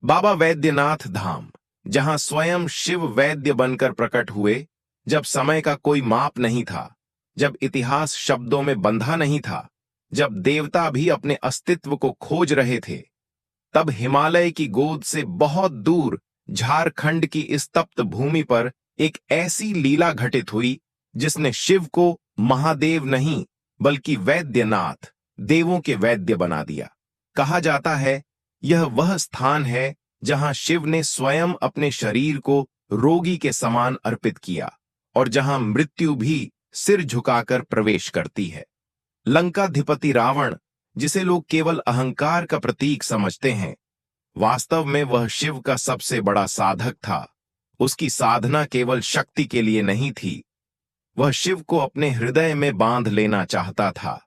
बाबा वैद्यनाथ धाम, जहां स्वयं शिव वैद्य बनकर प्रकट हुए, जब समय का कोई माप नहीं था, जब इतिहास शब्दों में बंधा नहीं था, जब देवता भी अपने अस्तित्व को खोज रहे थे, तब हिमालय की गोद से बहुत दूर झारखंड की इस तप्त भूमि पर एक ऐसी लीला घटित हुई जिसने शिव को महादेव नहीं बल्कि वैद्यनाथ, देवों के वैद्य बना दिया। कहा जाता है यह वह स्थान है जहां शिव ने स्वयं अपने शरीर को रोगी के समान अर्पित किया और जहां मृत्यु भी सिर झुकाकर प्रवेश करती है। लंकाधिपति रावण, जिसे लोग केवल अहंकार का प्रतीक समझते हैं, वास्तव में वह शिव का सबसे बड़ा साधक था। उसकी साधना केवल शक्ति के लिए नहीं थी, वह शिव को अपने हृदय में बांध लेना चाहता था।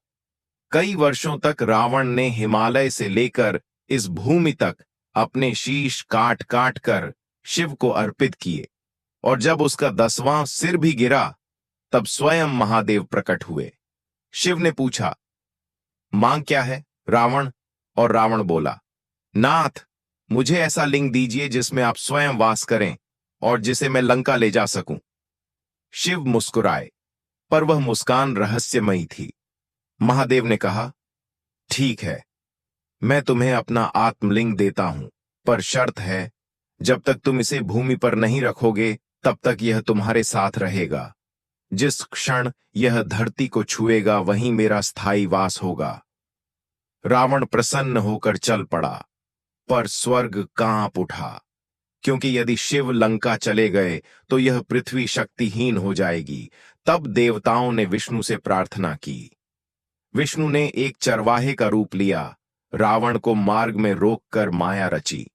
कई वर्षों तक रावण ने हिमालय से लेकर इस भूमि तक अपने शीश काट काट कर शिव को अर्पित किए, और जब उसका 10वां सिर भी गिरा, तब स्वयं महादेव प्रकट हुए। शिव ने पूछा, मांग क्या है रावण? और रावण बोला, नाथ, मुझे ऐसा लिंग दीजिए जिसमें आप स्वयं वास करें और जिसे मैं लंका ले जा सकूं। शिव मुस्कुराए, पर वह मुस्कान रहस्यमयी थी। महादेव ने कहा, ठीक है, मैं तुम्हें अपना आत्मलिंग देता हूं, पर शर्त है, जब तक तुम इसे भूमि पर नहीं रखोगे तब तक यह तुम्हारे साथ रहेगा। जिस क्षण यह धरती को छुएगा वहीं मेरा स्थायी वास होगा। रावण प्रसन्न होकर चल पड़ा, पर स्वर्ग कांप उठा, क्योंकि यदि शिव लंका चले गए तो यह पृथ्वी शक्तिहीन हो जाएगी। तब देवताओं ने विष्णु से प्रार्थना की। विष्णु ने एक चरवाहे का रूप लिया, रावण को मार्ग में रोककर माया रची।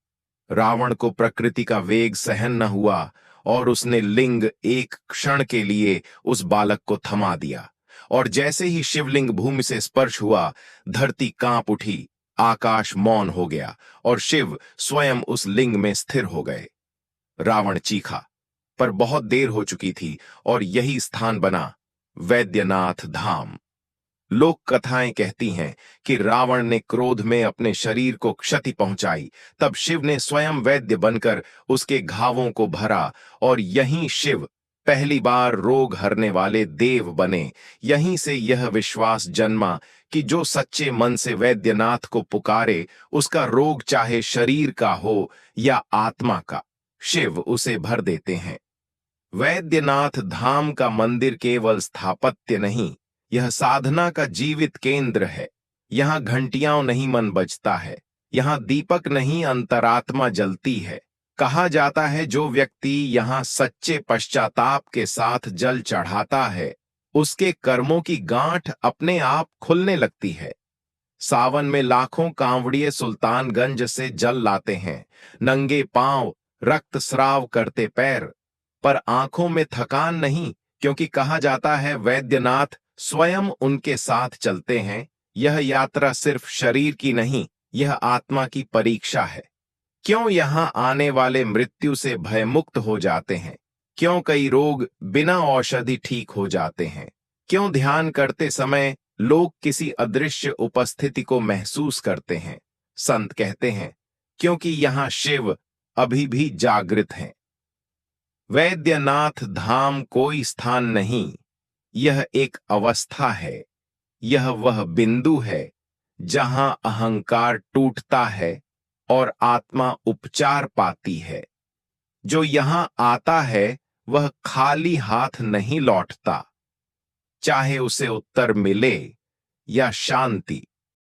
रावण को प्रकृति का वेग सहन न हुआ और उसने लिंग एक क्षण के लिए उस बालक को थमा दिया, और जैसे ही शिवलिंग भूमि से स्पर्श हुआ, धरती कांप उठी, आकाश मौन हो गया और शिव स्वयं उस लिंग में स्थिर हो गए। रावण चीखा, पर बहुत देर हो चुकी थी और यही स्थान बना वैद्यनाथ धाम। लोक कथाएं कहती हैं कि रावण ने क्रोध में अपने शरीर को क्षति पहुंचाई, तब शिव ने स्वयं वैद्य बनकर उसके घावों को भरा और यहीं शिव पहली बार रोग हरने वाले देव बने। यहीं से यह विश्वास जन्मा कि जो सच्चे मन से वैद्यनाथ को पुकारे, उसका रोग चाहे शरीर का हो या आत्मा का, शिव उसे भर देते हैं। वैद्यनाथ धाम का मंदिर केवल स्थापत्य नहीं, यह साधना का जीवित केंद्र है। यहाँ घंटियां नहीं मन बजता है, यहाँ दीपक नहीं अंतरात्मा जलती है। कहा जाता है जो व्यक्ति यहाँ सच्चे पश्चाताप के साथ जल चढ़ाता है, उसके कर्मों की गांठ अपने आप खुलने लगती है। सावन में लाखों कांवड़िए सुल्तानगंज से जल लाते हैं, नंगे पांव, रक्तस्राव करते पैर, पर आंखों में थकान नहीं, क्योंकि कहा जाता है वैद्यनाथ स्वयं उनके साथ चलते हैं। यह यात्रा सिर्फ शरीर की नहीं, यह आत्मा की परीक्षा है। क्यों यहां आने वाले मृत्यु से भयमुक्त हो जाते हैं? क्यों कई रोग बिना औषधि ठीक हो जाते हैं? क्यों ध्यान करते समय लोग किसी अदृश्य उपस्थिति को महसूस करते हैं? संत कहते हैं, क्योंकि यहां शिव अभी भी जागृत हैं। वैद्यनाथ धाम कोई स्थान नहीं, यह एक अवस्था है। यह वह बिंदु है जहां अहंकार टूटता है और आत्मा उपचार पाती है। जो यहां आता है वह खाली हाथ नहीं लौटता, चाहे उसे उत्तर मिले या शांति।